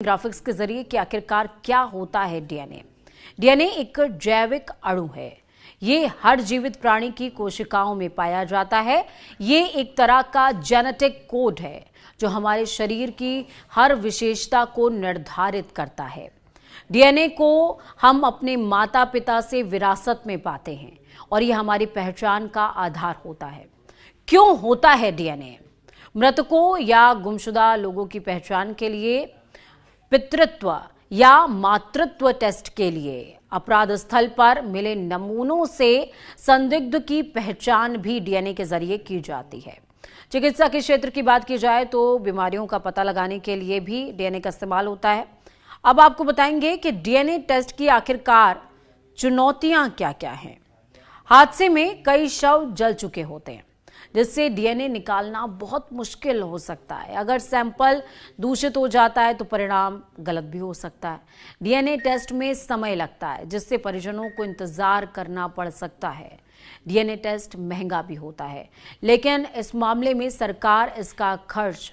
Graphics के जरिए कि आखिरकार क्या होता है डीएनए। डीएनए एक जैविक अणु है। ये हर जीवित प्राणी की कोशिकाओं में पाया जाता है। ये एक तरह का जेनेटिक कोड है जो हमारे शरीर की हर विशेषता को निर्धारित करता है। डीएनए को हम अपने माता पिता से विरासत में पाते हैं और ये हमारी पहचान का आधार होता है। क्यों होता है डीएनए? मृतकों या गुमशुदा लोगों की पहचान के लिए, पितृत्व या मातृत्व टेस्ट के लिए, अपराध स्थल पर मिले नमूनों से संदिग्ध की पहचान भी डीएनए के जरिए की जाती है। चिकित्सा के क्षेत्र की बात की जाए तो बीमारियों का पता लगाने के लिए भी डीएनए का इस्तेमाल होता है। अब आपको बताएंगे कि डीएनए टेस्ट की आखिरकार चुनौतियां क्या क्या हैं। हादसे में कई शव जल चुके होते हैं जिससे डीएनए निकालना बहुत मुश्किल हो सकता है। अगर सैंपल दूषित हो जाता है तो परिणाम गलत भी हो सकता है। डीएनए टेस्ट में समय लगता है जिससे परिजनों को इंतजार करना पड़ सकता है। डीएनए टेस्ट महंगा भी होता है, लेकिन इस मामले में सरकार इसका खर्च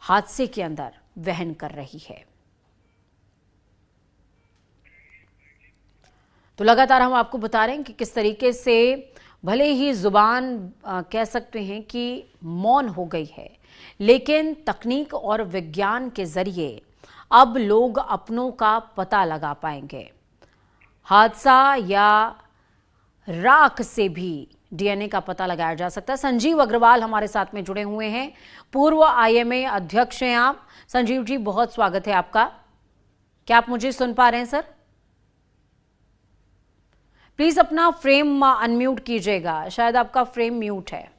हादसे के अंदर वहन कर रही है। तो लगातार हम आपको बता रहे हैं कि किस तरीके से भले ही जुबान कह सकते हैं कि मौन हो गई है, लेकिन तकनीक और विज्ञान के जरिए अब लोग अपनों का पता लगा पाएंगे। हादसा या राख से भी डीएनए का पता लगाया जा सकता है। संजीव अग्रवाल हमारे साथ में जुड़े हुए हैं, पूर्व आईएमए अध्यक्ष हैं आप। संजीव जी, बहुत स्वागत है आपका। क्या आप मुझे सुन पा रहे हैं सर? प्लीज अपना फ्रेम अनम्यूट कीजिएगा, शायद आपका फ्रेम म्यूट है।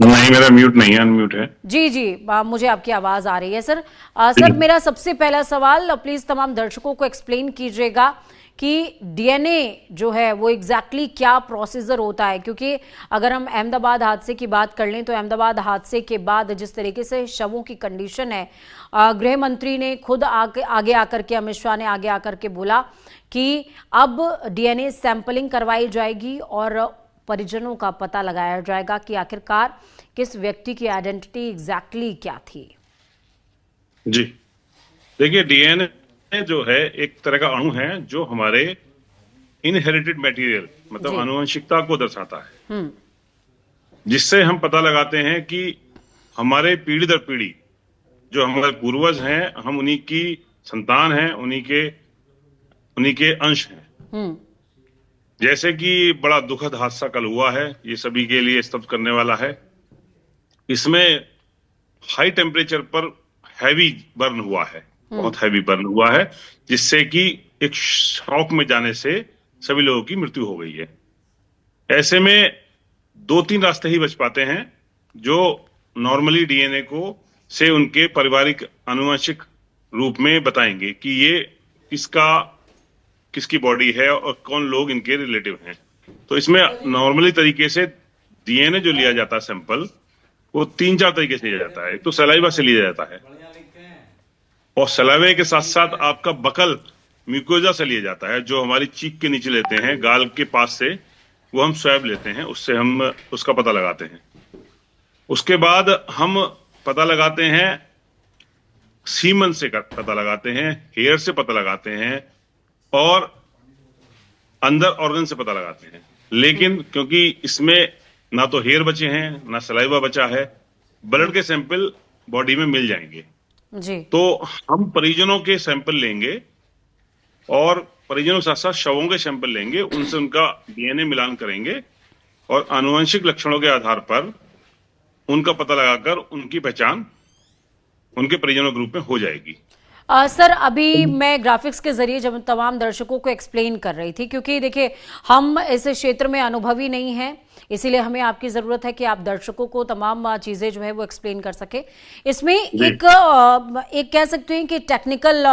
नहीं, मेरा म्यूट नहीं है, अनम्यूट है। जी, मुझे आपकी आवाज आ रही है सर। सर, मेरा सबसे पहला सवाल, प्लीज तमाम दर्शकों को एक्सप्लेन कीजिएगा कि डीएनए जो है वो एग्जैक्टली क्या प्रोसीजर होता है, क्योंकि अगर हम अहमदाबाद हादसे की बात कर लें तो अहमदाबाद हादसे के बाद जिस तरीके से शवों की कंडीशन है, गृह मंत्री ने खुद आगे आकर के, अमित शाह ने आगे आकर के बोला कि अब डीएनए सैंपलिंग करवाई जाएगी और परिजनों का पता लगाया जाएगा कि आखिरकार किस व्यक्ति की आइडेंटिटी एग्जैक्टली क्या थी। जी देखिए, डीएनए जो है एक तरह का अणु है जो हमारे इनहेरिटेड मटेरियल मतलब आनुवंशिकता को दर्शाता है, जिससे हम पता लगाते हैं कि हमारे पीढ़ी दर पीढ़ी जो हमारे पूर्वज हैं, हम उन्हीं की संतान हैं, उन्हीं के अंश हैं। जैसे कि बड़ा दुखद हादसा कल हुआ है, ये सभी के लिए स्तब्ध करने वाला है। इसमें हाई टेम्परेचर पर हैवी बर्न हुआ है, बहुत हैवी बर्न हुआ है, जिससे कि एक शॉक में जाने से सभी लोगों की मृत्यु हो गई है। ऐसे में 2-3 रास्ते ही बच पाते हैं जो नॉर्मली डीएनए को से उनके पारिवारिक आनुवंशिक रूप में बताएंगे कि ये किसकी बॉडी है और कौन लोग इनके रिलेटिव हैं। तो इसमें नॉर्मली तरीके से डीएनए जो लिया जाता है सैंपल, वो 3-4 तरीके से लिया जाता है। एक तो सलाइवा से लिया जाता है, और सलाइवे के साथ साथ आपका बकल म्यूकोजा से लिया जाता है, जो हमारी चीक के नीचे लेते हैं, गाल के पास से, वो हम स्वैब लेते हैं, उससे हम उसका पता लगाते हैं। उसके बाद हम पता लगाते हैं सीमन से पता लगाते हैं, हेयर से पता लगाते हैं और अंदर ऑर्गन से पता लगाते हैं। लेकिन क्योंकि इसमें ना तो हेयर बचे हैं ना सलाइवा बचा है, ब्लड के सैंपल बॉडी में मिल जाएंगे जी। तो हम परिजनों के सैंपल लेंगे और परिजनों के साथ साथ शवों के सैंपल लेंगे, उनसे उनका डीएनए मिलान करेंगे और आनुवंशिक लक्षणों के आधार पर उनका पता लगाकर उनकी पहचान उनके परिजनों के रूप में हो जाएगी। सर, अभी मैं ग्राफिक्स के जरिए जब तमाम दर्शकों को एक्सप्लेन कर रही थी, क्योंकि देखिए हम इस क्षेत्र में अनुभवी नहीं हैं, इसीलिए हमें आपकी जरूरत है कि आप दर्शकों को तमाम चीजें जो है वो एक्सप्लेन कर सके। इसमें एक कह सकते हैं कि टेक्निकल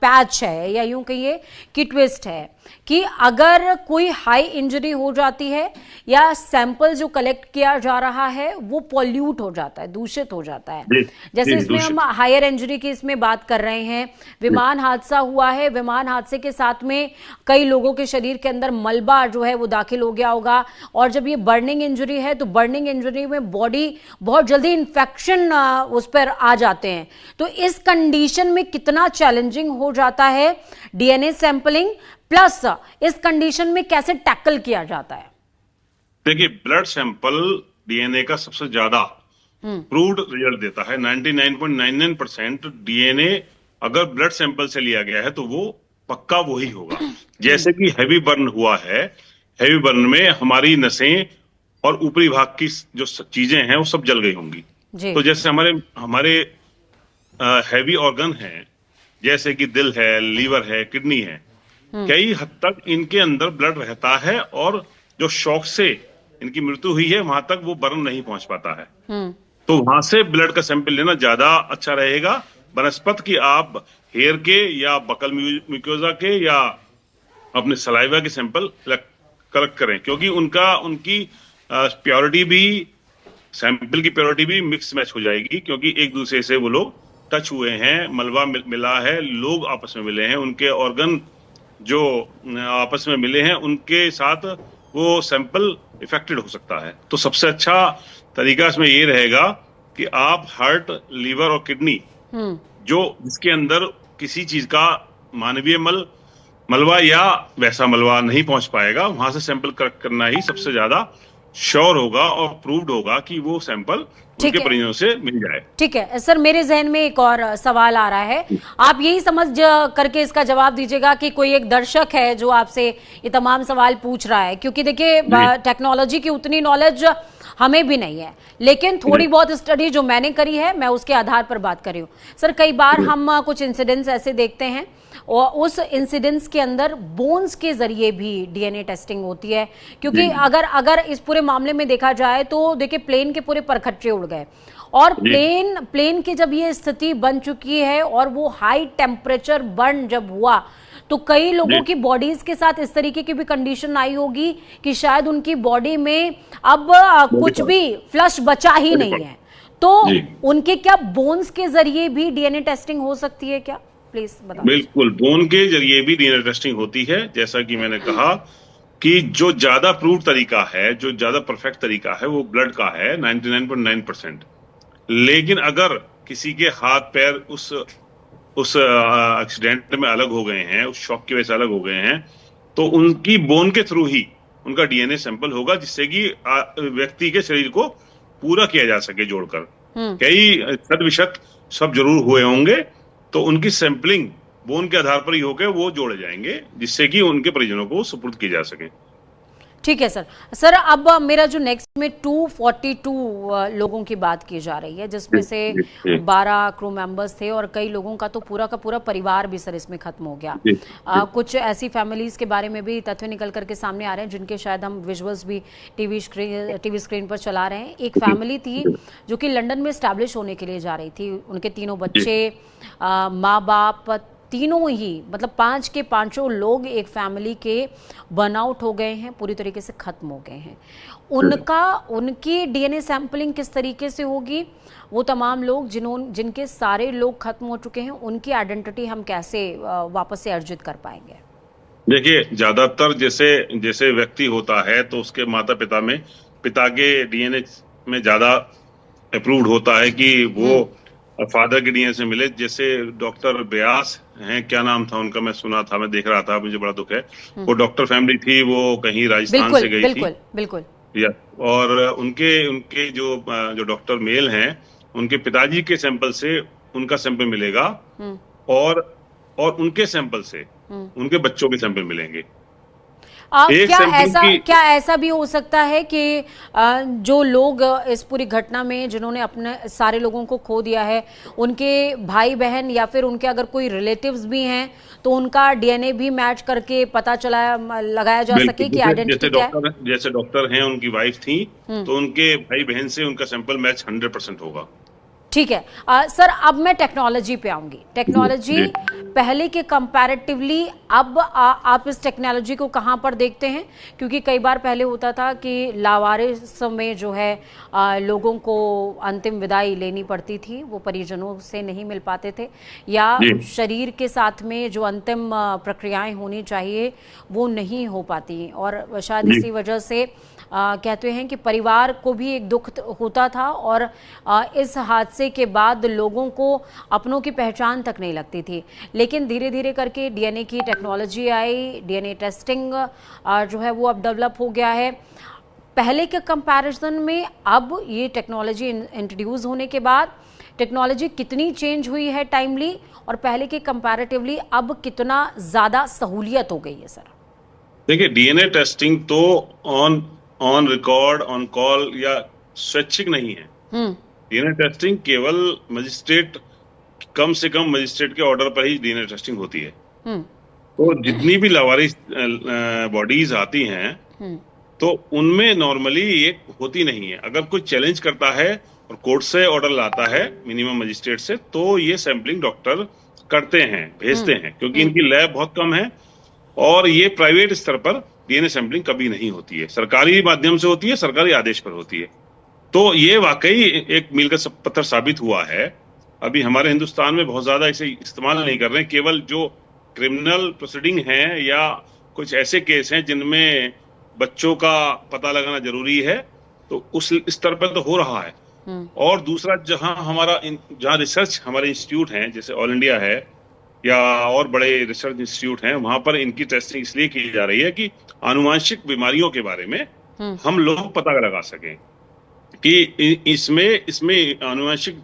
पैच है, या यूं कहिए कि ट्विस्ट है कि अगर कोई हाई इंजरी हो जाती है या सैंपल जो कलेक्ट किया जा रहा है वो पॉल्यूट हो जाता है, दूषित हो जाता है। जैसे इसमें हम हायर इंजरी की इसमें बात कर रहे हैं, विमान हादसा हुआ है, विमान हादसे के साथ में कई लोगों के शरीर के अंदर मलबा जो है वो दाखिल हो गया होगा, और जब ये बर्निंग इंजरी है, तो बर्निंग इंजरी में बॉडी बहुत जल्दी इन्फेक्शन उस पर आ जाते हैं। तो इस कंडीशन में कितना चैलेंजिंग हो जाता है डीएनए सैंपलिंग, प्लस इस कंडीशन में कैसे टैकल किया जाता है? देखिए, ब्लड सैंपल डीएनए का सबसे ज्यादा प्रूव्ड रिजल्ट देता है। 99.99% डीएनए अगर ब्लड सैंपल से लिया गया है तो वो पक्का वही होगा। जैसे कि हैवी बर्न हुआ है, हैवी बर्न में हमारी नसें और ऊपरी भाग की जो चीजें हैं वो सब जल गई होंगी। तो जैसे हमारे हैवी ऑर्गन हैं, जैसे कि दिल है, लीवर है, किडनी है, कई हद तक इनके अंदर ब्लड रहता है और जो शॉक से इनकी मृत्यु हुई है वहां तक वो बर्न नहीं पहुंच पाता है। तो वहां से ब्लड का सैंपल लेना ज्यादा अच्छा रहेगा बनस्पत की आप हेयर के या बकल म्यूकोजा के या अपने सलाइवा के सैंपल कलेक्ट करें, क्योंकि उनकी प्योरिटी भी, सैंपल की प्योरिटी भी मिक्स मैच हो जाएगी, क्योंकि एक दूसरे से वो लोग टच हुए हैं, मलबा मिला है, लोग आपस में मिले हैं, उनके ऑर्गन जो आपस में मिले हैं उनके साथ वो सैंपल इफेक्टेड हो सकता है। तो सबसे अच्छा तरीका इसमें ये रहेगा कि आप हार्ट, लीवर और किडनी जो जिसके अंदर किसी चीज का मानवीय मलबा या वैसा मलबा नहीं पहुंच पाएगा, वहां से सैंपल कलेक्ट करना ही सबसे ज्यादा श्योर होगा और प्रूव्ड होगा कि वो सैंपल उनके परिजनों से मिल जाए। ठीक है सर, मेरे जहन में एक और सवाल आ रहा है, आप यही समझ करके इसका जवाब दीजिएगा कि कोई एक दर्शक है जो आपसे ये तमाम सवाल पूछ रहा है, क्योंकि देखिए टेक्नोलॉजी की उतनी नॉलेज हमें भी नहीं है, लेकिन थोड़ी बहुत स्टडी जो मैंने करी है मैं उसके आधार पर बात कर रही हूँ। सर कई बार हम कुछ इंसिडेंट्स ऐसे देखते हैं और उस इंसिडेंट्स के अंदर बोन्स के जरिए भी डीएनए टेस्टिंग होती है, क्योंकि अगर इस पूरे मामले में देखा जाए तो देखिए प्लेन के पूरे परखच्चे उड़ गए और प्लेन की जब ये स्थिति बन चुकी है और वो हाई टेम्परेचर बर्न जब हुआ तो कई लोगों की बॉडीज के साथ इस तरीके की भी कंडीशन आई होगी कि शायद उनकी बॉडी में अब कुछ भी फ्लश बचा ही नहीं है, तो उनके क्या बोन्स के जरिए भी डीएनए टेस्टिंग हो सकती है क्या? प्लीज बताओ। बिल्कुल, बोन के जरिए भी डीएनए टेस्टिंग होती है। जैसा कि मैंने कहा कि जो ज्यादा प्रूव तरीका है, जो ज्यादा परफेक्ट तरीका है वो ब्लड का है 99.9%। लेकिन अगर किसी के हाथ पैर उस एक्सीडेंट में अलग हो गए हैं, उस शॉक की वजह से अलग हो गए हैं, तो उनकी बोन के थ्रू ही उनका डीएनए सैंपल होगा, जिससे कि व्यक्ति के शरीर को पूरा किया जा सके जोड़कर। कई शत सब जरूर हुए होंगे, तो उनकी सैंपलिंग बोन के आधार पर ही होकर वो जोड़े जाएंगे, जिससे कि उनके परिजनों को सुपुर्द की जा सके। ठीक है सर। सर अब मेरा जो नेक्स्ट में 242 लोगों की बात की जा रही है, जिसमें से 12 क्रू मेंबर्स थे और कई लोगों का तो पूरा का पूरा परिवार भी सर इसमें खत्म हो गया। कुछ ऐसी फैमिलीज के बारे में भी तथ्य निकल करके सामने आ रहे हैं, जिनके शायद हम विजुअल्स भी टीवी स्क्रीन पर चला रहे हैं। एक फैमिली थी जो कि लंदन में स्टैब्लिश होने के लिए जा रही थी, उनके तीनों बच्चे, माँ बाप, तीनों ही मतलब 5 के 5 लोग एक फैमिली के बर्नआउट हो गए हैं, पूरी तरीके से खत्म हो गए हैं। उनकी डीएनए सैंपलिंग किस तरीके से होगी? वो तमाम लोग जिनके सारे लोग खत्म हो चुके हैं, उनकी आइडेंटिटी हम कैसे वापस से अर्जित कर पाएंगे? देखिए, ज्यादातर जैसे व्यक्ति होता है तो उसके माता पिता में पिता के डीएनए में ज्यादा अप्रूव्ड होता है कि वो फादर के डीएनए से मिले। जैसे डॉक्टर ब्यास हैं, क्या नाम था उनका, मैं सुना था, मैं देख रहा था, मुझे बड़ा दुख है। वो डॉक्टर फैमिली थी, वो कहीं राजस्थान से गई थी। बिल्कुल। और उनके जो डॉक्टर मेल हैं, उनके पिताजी के सैंपल से उनका सैंपल मिलेगा और उनके सैंपल से उनके बच्चों के सैंपल मिलेंगे। क्या ऐसा भी हो सकता है कि जो लोग इस पूरी घटना में जिन्होंने अपने सारे लोगों को खो दिया है, उनके भाई बहन या फिर उनके अगर कोई रिलेटिव्स भी हैं, तो उनका डीएनए भी मैच करके पता लगाया जा सके कि आइडेंटिटी क्या है? जैसे डॉक्टर हैं, उनकी वाइफ थी, तो उनके भाई बहन से उनका सैंपल मैच 100% होगा। ठीक है सर, अब मैं टेक्नोलॉजी पे आऊंगी। टेक्नोलॉजी पहले के कंपैरेटिवली अब आप इस टेक्नोलॉजी को कहाँ पर देखते हैं? क्योंकि कई बार पहले होता था कि लावारिस में जो है लोगों को अंतिम विदाई लेनी पड़ती थी, वो परिजनों से नहीं मिल पाते थे, या शरीर के साथ में जो अंतिम प्रक्रियाएं होनी चाहिए वो नहीं हो पाती, और शायद इसी वजह से कहते हैं कि परिवार को भी एक दुख होता था, और इस हादसे के बाद लोगों को अपनों की पहचान तक नहीं लगती थी। लेकिन धीरे धीरे करके डीएनए की टेक्नोलॉजी आई, डीएनए टेस्टिंग जो है वो अब डेवलप हो गया है। पहले के कंपैरिजन में अब ये टेक्नोलॉजी इंट्रोड्यूस होने के बाद टेक्नोलॉजी कितनी चेंज हुई है टाइमली, और पहले के कंपैरेटिवली अब कितना ज़्यादा सहूलियत हो गई है सर? देखिए, डीएनए टेस्टिंग तो ऑन रिकॉर्ड, ऑन कॉल या स्वैच्छिक नहीं है। डीएनए टेस्टिंग केवल मजिस्ट्रेट, कम से कम मजिस्ट्रेट के ऑर्डर पर ही डीएनए टेस्टिंग होती है। तो जितनी भी लावारिस बॉडीज आती हैं तो उनमें नॉर्मली ये होती नहीं है। अगर कोई चैलेंज करता है और कोर्ट से ऑर्डर लाता है मिनिमम मजिस्ट्रेट से, तो ये सैंपलिंग डॉक्टर करते हैं, भेजते हैं, क्योंकि इनकी लैब बहुत कम है और ये प्राइवेट स्तर पर डीएनए सैंपलिंग कभी नहीं होती है, सरकारी माध्यम से होती है, सरकारी आदेश पर होती है। तो ये वाकई एक मील का पत्थर साबित हुआ है। अभी हमारे हिंदुस्तान में बहुत ज्यादा इसे इस्तेमाल नहीं कर रहे हैं, केवल जो क्रिमिनल प्रोसीडिंग है या कुछ ऐसे केस हैं जिनमें बच्चों का पता लगाना जरूरी है, तो उस स्तर पर तो हो रहा है। और दूसरा, जहां रिसर्च हमारे इंस्टीट्यूट हैं, जैसे ऑल इंडिया है या और बड़े रिसर्च इंस्टीट्यूट हैं, वहां पर इनकी टेस्टिंग इसलिए की जा रही है कि आनुवांशिक बीमारियों के बारे में हम लोग पता लगा सकें कि इसमें आनुवांशिक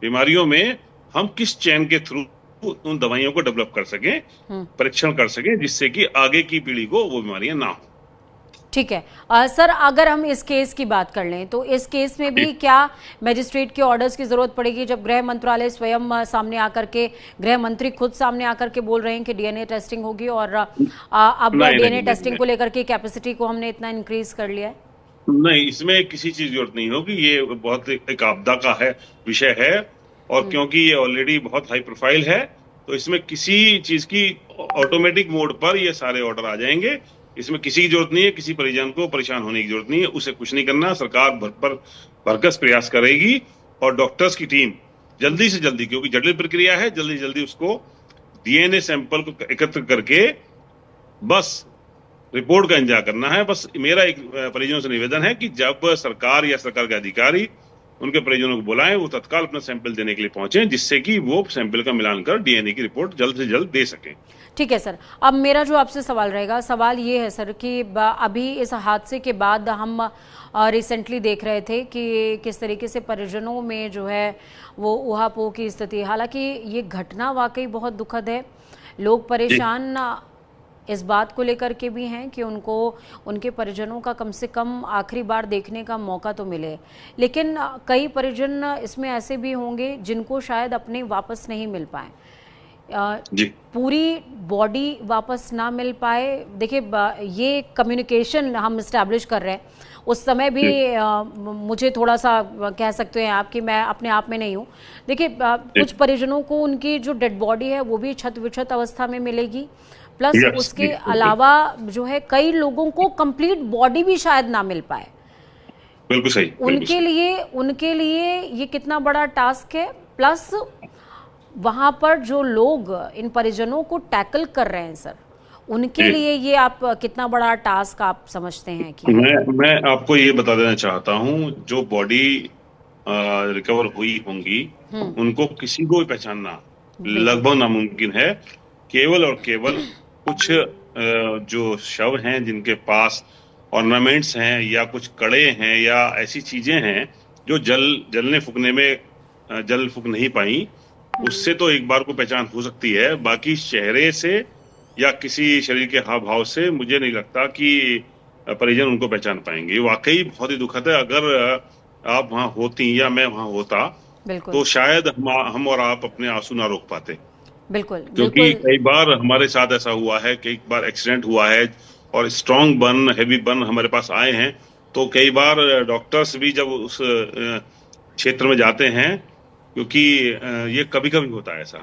बीमारियों में हम किस चैन के थ्रू उन दवाइयों को डेवलप कर सकें, परीक्षण कर सकें, जिससे कि आगे की पीढ़ी को वो बीमारियां ना हो। ठीक है सर, अगर हम इस केस की बात कर लें तो इस केस में भी क्या मजिस्ट्रेट के ऑर्डर्स की जरूरत पड़ेगी? जब गृह मंत्रालय स्वयं सामने आकर के, गृह मंत्री खुद सामने आकर के बोल रहे हैं कि डीएनए टेस्टिंग होगी, और अब डीएनए टेस्टिंग को लेकर के कैपेसिटी को हमने इतना इंक्रीज कर लिया है? नहीं, इसमें किसी चीज की जरूरत नहीं होगी। ये बहुत एक आपदा का है विषय है, और क्योंकि ये ऑलरेडी बहुत हाई प्रोफाइल है, तो इसमें किसी चीज की ऑटोमेटिक मोड पर ये सारे ऑर्डर आ जाएंगे। इसमें किसी की जरूरत नहीं है, किसी परिजन को परेशान होने की जरूरत नहीं है, उसे कुछ नहीं करना। सरकार भरकस प्रयास करेगी और डॉक्टर्स की टीम जल्दी से जल्दी, क्योंकि जटिल प्रक्रिया है, जल्दी जल्दी उसको डीएनए सैंपल को एकत्र करके बस रिपोर्ट का इंतजार करना है। बस मेरा एक परिजनों से निवेदन है कि जब सरकार या सरकार के अधिकारी उनके परिजनों को बुलाएं, वो तत्काल अपना सैंपल देने के लिए पहुंचे, जिससे कि वो सैंपल का मिलान कर डीएनए की रिपोर्ट जल्द से जल्द दे सकें। ठीक है सर, अब मेरा जो आपसे सवाल रहेगा, सवाल ये है सर कि अभी इस हादसे के बाद हम रिसेंटली देख रहे थे कि किस तरीके से परिजनों में जो है वो ऊहापोह की स्थिति। हालांकि ये घटना वाकई बहुत दुखद है, लोग परेशान इस बात को लेकर के भी हैं कि उनको उनके परिजनों का कम से कम आखिरी बार देखने का मौका तो मिले, लेकिन कई परिजन इसमें ऐसे भी होंगे जिनको शायद अपने वापस नहीं मिल पाए, पूरी बॉडी वापस ना मिल पाए। देखिए, ये कम्युनिकेशन हम इस्टेब्लिश कर रहे हैं, उस समय भी मुझे थोड़ा सा कह सकते हैं आप कि मैं अपने आप में नहीं हूँ। देखिए, कुछ परिजनों को उनकी जो डेड बॉडी है वो भी छत विछत अवस्था में मिलेगी, प्लस उसके अलावा जो है कई लोगों को कंप्लीट बॉडी भी शायद ना मिल पाए। बिल्कुल सही। उनके लिए ये कितना बड़ा टास्क है, प्लस वहां पर जो लोग इन परिजनों को टैकल कर रहे हैं सर, उनके लिए ये आप कितना बड़ा टास्क आप समझते हैं? कि मैं आपको ये बता देना चाहता हूँ, जो बॉडी रिकवर हुई होंगी उनको किसी को भी पहचानना लगभग नामुमकिन है। केवल और केवल कुछ जो शव हैं जिनके पास ऑर्नामेंट्स हैं या कुछ कड़े हैं या ऐसी चीजें हैं जो जलने फूकने में जल फूक नहीं पाई, उससे तो एक बार को पहचान हो सकती है। बाकी चेहरे से या किसी शरीर के हाव भाव से मुझे नहीं लगता कि परिजन उनको पहचान पाएंगे। वाकई बहुत ही दुखद है। अगर आप वहां होती या मैं वहां होता तो शायद हम और आप अपने आंसू ना रोक पाते। बिल्कुल, क्योंकि कई बार हमारे साथ ऐसा हुआ है, कई बार एक्सीडेंट हुआ है और स्ट्रॉन्ग बर्न, हेवी बर्न हमारे पास आए हैं, तो कई बार डॉक्टर्स भी जब उस क्षेत्र में जाते हैं, क्योंकि ये कभी कभी होता है ऐसा।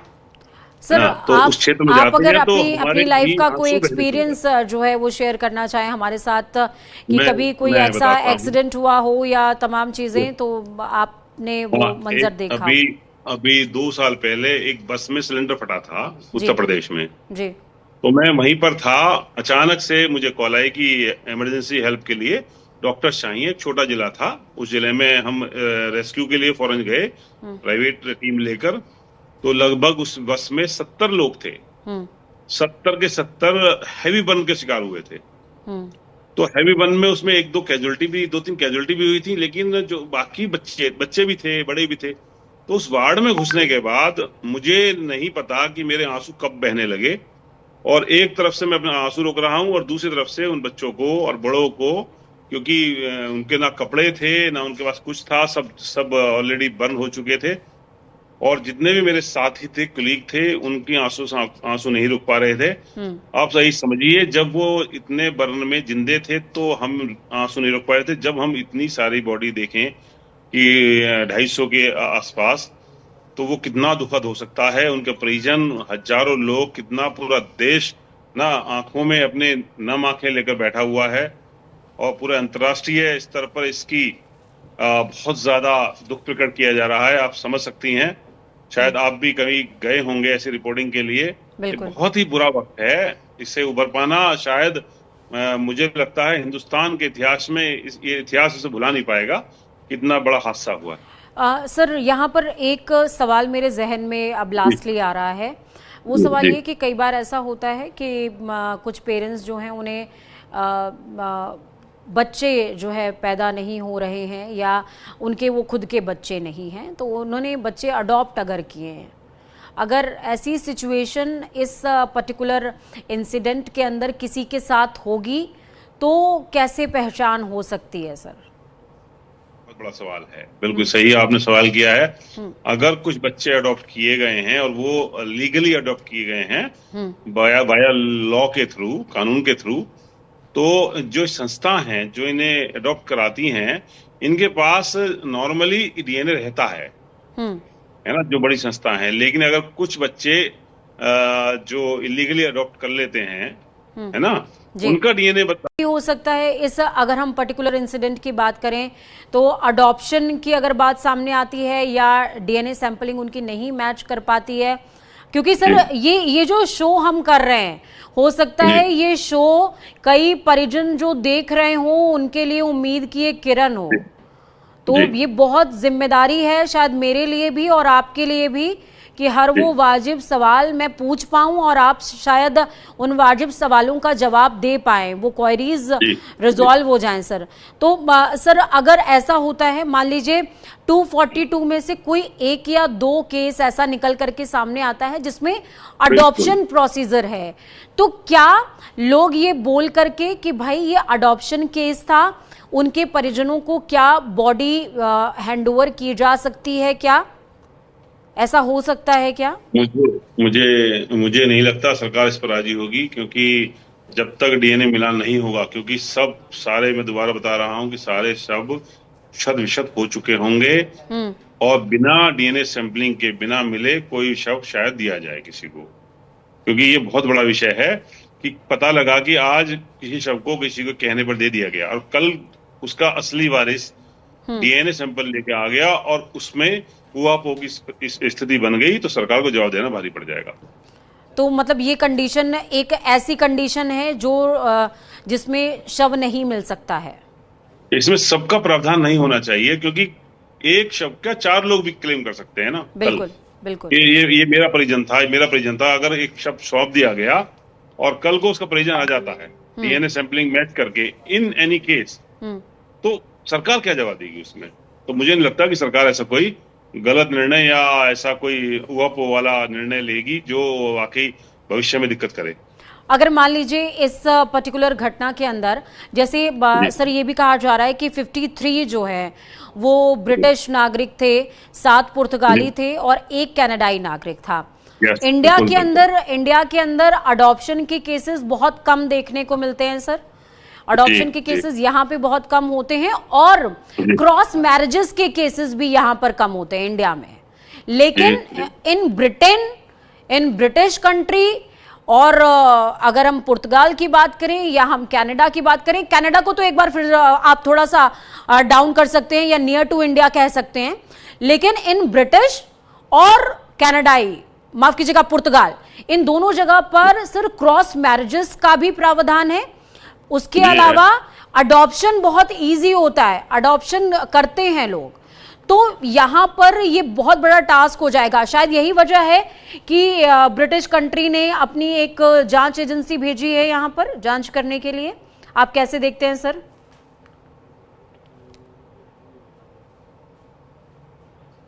सर, तो उस क्षेत्र में आप जाते अगर हैं तो अपनी हमारे लाइफ का कोई आंसू बहने लगते एक्सपीरियंस जो है वो शेयर करना चाहें हमारे साथ, कि हैं। कभी कोई मैं ऐसा बताता हूँ। एक्सीडेंट हुआ हो या तमाम चीजें, तो आपने वो हाँ, मंजर एक देखा अभी हो। अभी 2 साल पहले एक बस में सिलेंडर फटा था जी। उत्तर प्रदेश में। जी। तो मैं वहीं पर था, अचानक से मुझे कॉल आई कि इमरजेंसी हेल्प के लिए डॉक्टर चाहिए। एक छोटा जिला था, उस जिले में हम रेस्क्यू के लिए फौरन गए प्राइवेट टीम लेकर। तो लगभग उस बस में 70 लोग थे। हम्म। 70 के 70 हैवी बर्न के शिकार हुए थे। हम्म। तो हैवी बर्न में उसमें एक दो कैजुअलिटी भी, 2-3 कैजुअलिटी भी हुई थी, लेकिन जो बाकी बच्चे बच्चे भी थे, बड़े भी थे। तो उस वार्ड में घुसने के बाद मुझे नहीं पता कि मेरे आंसू कब बहने लगे। और एक तरफ से मैं अपना आंसू रोक रहा हूं और दूसरी तरफ से उन बच्चों को और बड़ों को, क्योंकि उनके ना कपड़े थे ना उनके पास कुछ था, सब सब ऑलरेडी बर्न हो चुके थे। और जितने भी मेरे साथी थे, कुलीग थे, उनकी आंसू आंसू नहीं रुक पा रहे थे। हम्म। आप सही समझिए, जब वो इतने बर्न में जिंदे थे तो हम आंसू नहीं रोक पा रहे थे। जब हम इतनी सारी बॉडी देखें कि 250 के आसपास, तो वो कितना दुखद हो सकता है। उनके परिजन, हजारों लोग, कितना पूरा देश ना आंखों में अपने नम आंखें लेकर बैठा हुआ है। और पूरे अंतर्राष्ट्रीय स्तर पर इसकी बहुत ज्यादा दुख प्रकट किया जा रहा है। आप समझ सकती हैं, शायद आप भी कभी गए होंगे ऐसी रिपोर्टिंग के लिए। ये बिल्कुल। बहुत ही बुरा वक्त है। इससे उबर पाना शायद मुझे लगता है हिंदुस्तान के इतिहास में ये इतिहास इसे भुला नहीं पाएगा, कितना बड़ा हादसा हुआ है। सर, यहाँ पर एक सवाल मेरे जहन में अब जी लास्टली आ रहा है। वो सवाल जी ये कि कई बार ऐसा होता है कि कुछ पेरेंट्स जो हैं उन्हें बच्चे जो है पैदा नहीं हो रहे हैं, या उनके वो खुद के बच्चे नहीं हैं, तो उन्होंने बच्चे अडॉप्ट अगर किए हैं। अगर ऐसी सिचुएशन इस पर्टिकुलर इंसिडेंट के अंदर किसी के साथ होगी तो कैसे पहचान हो सकती है सर? बहुत बड़ा सवाल है, बिल्कुल सही आपने सवाल किया है। अगर कुछ बच्चे अडॉप्ट किए गए हैं और वो लीगली अडॉप्ट किए गए हैं बाया बाया लॉ के थ्रू, कानून के थ्रू, तो जो संस्था हैं जो इन्हें अडॉप्ट कराती हैं, इनके पास नॉर्मली डीएनए रहता है ना, जो बड़ी संस्था है। लेकिन अगर कुछ बच्चे जो इलीगली अडॉप्ट कर लेते हैं, है ना, उनका डीएनए हो सकता है इस, अगर हम पर्टिकुलर इंसिडेंट की बात करें तो अडॉप्शन की अगर बात सामने आती है या डीएनए सैंपलिंग उनकी नहीं मैच कर पाती है, क्योंकि सर ये जो शो हम कर रहे हैं, हो सकता है ये शो कई परिजन जो देख रहे हो उनके लिए उम्मीद की एक किरण हो। तो ये बहुत जिम्मेदारी है शायद मेरे लिए भी और आपके लिए भी कि हर वो वाजिब सवाल मैं पूछ पाऊं और आप शायद उन वाजिब सवालों का जवाब दे पाएं, वो क्वेरीज रिजॉल्व हो जाएं सर। तो सर, अगर ऐसा होता है, मान लीजिए 242 में से कोई एक या दो केस ऐसा निकल करके सामने आता है जिसमें अडॉप्शन प्रोसीजर है, तो क्या लोग ये बोल करके कि भाई ये अडॉप्शन केस था, उनके परिजनों को क्या बॉडी हैंडओवर की जा सकती है? क्या ऐसा हो सकता है क्या? मुझे नहीं लगता सरकार इस पर राजी होगी, क्योंकि जब तक डीएनए मिलान नहीं होगा, क्योंकि सब सारे, मैं दोबारा बता रहा हूं कि सारे शव शत विशत हो चुके होंगे और बिना डीएनए सैंपलिंग के, बिना मिले कोई शव शायद दिया जाए किसी को। क्योंकि ये बहुत बड़ा विषय है कि पता लगा कि आज किसी शव को किसी को कहने पर दे दिया गया और कल उसका असली वारिस डीएनए सैंपल लेके आ गया और उसमें हुआपो की इस स्थिति बन गई, तो सरकार को जवाब देना भारी पड़ जाएगा। तो मतलब ये कंडीशन एक ऐसी कंडीशन है जो जिसमें शव नहीं मिल सकता है? इसमें सबका प्रावधान नहीं होना चाहिए, क्योंकि एक शव का 4 लोग भी क्लेम कर सकते हैं ना। बिल्कुल बिल्कुल। ये मेरा परिजन था, अगर एक शव सौंप दिया गया और कल को उसका परिजन आ जाता है डीएनए सैंपलिंग मैच करके इन एनी केस, तो सरकार क्या जवाब देगी उसमें? तो मुझे नहीं लगता कि सरकार ऐसा कोई गलत निर्णय या ऐसा कोई उहापोह वाला निर्णय लेगी जो वाकई भविष्य में दिक्कत करे। अगर मान लीजिए इस पर्टिकुलर घटना के अंदर, जैसे सर ये भी कहा जा रहा है कि 53 जो है वो ब्रिटिश नागरिक थे, 7 पुर्तगाली थे और 1 कनाडाई नागरिक था। इंडिया के अंदर अडॉप्शन के केसेस बहुत कम देखने को मिलते हैं सर। अडॉप्शन के केसेस यहाँ पे बहुत कम होते हैं और क्रॉस मैरिजेस के केसेस भी यहाँ पर कम होते हैं इंडिया में। लेकिन इन इन ब्रिटिश कंट्री और अगर हम पुर्तगाल की बात करें या हम कनाडा की बात करें, कनाडा को तो एक बार फिर आप थोड़ा सा डाउन कर सकते हैं या नियर टू इंडिया कह सकते हैं, लेकिन इन ब्रिटिश और कनाडाई, माफ कीजिएगा पुर्तगाल, इन दोनों जगह पर सिर्फ क्रॉस मैरिजेस का भी प्रावधान है। उसके अलावा अडॉप्शन बहुत इजी होता है, अडॉप्शन करते हैं लोग, तो यहां पर ये बहुत बड़ा टास्क हो जाएगा। शायद यही वजह है कि ब्रिटिश कंट्री ने अपनी एक जांच एजेंसी भेजी है यहां पर जांच करने के लिए। आप कैसे देखते हैं सर?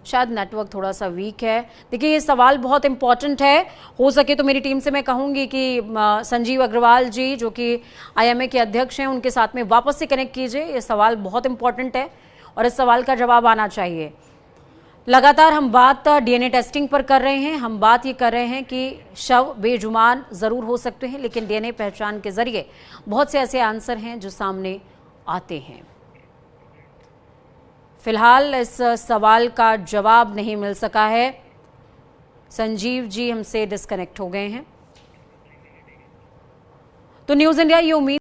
शायद नेटवर्क थोड़ा सा वीक है। देखिए ये सवाल बहुत इंपॉर्टेंट है, हो सके तो मेरी टीम से मैं कहूंगी कि संजीव अग्रवाल जी जो कि आईएमए के अध्यक्ष हैं उनके साथ में वापस से कनेक्ट कीजिए। ये सवाल बहुत इंपॉर्टेंट है और इस सवाल का जवाब आना चाहिए। लगातार हम बात डीएनए टेस्टिंग पर कर रहे हैं, हम बात ये कर रहे हैं कि शव बेजुबान जरूर हो सकते हैं, लेकिन डीएनए पहचान के जरिए बहुत से ऐसे आंसर हैं जो सामने आते हैं। फिलहाल इस सवाल का जवाब नहीं मिल सका है। संजीव जी हमसे डिस्कनेक्ट हो गए हैं। तो न्यूज़ इंडिया ये उम्मीद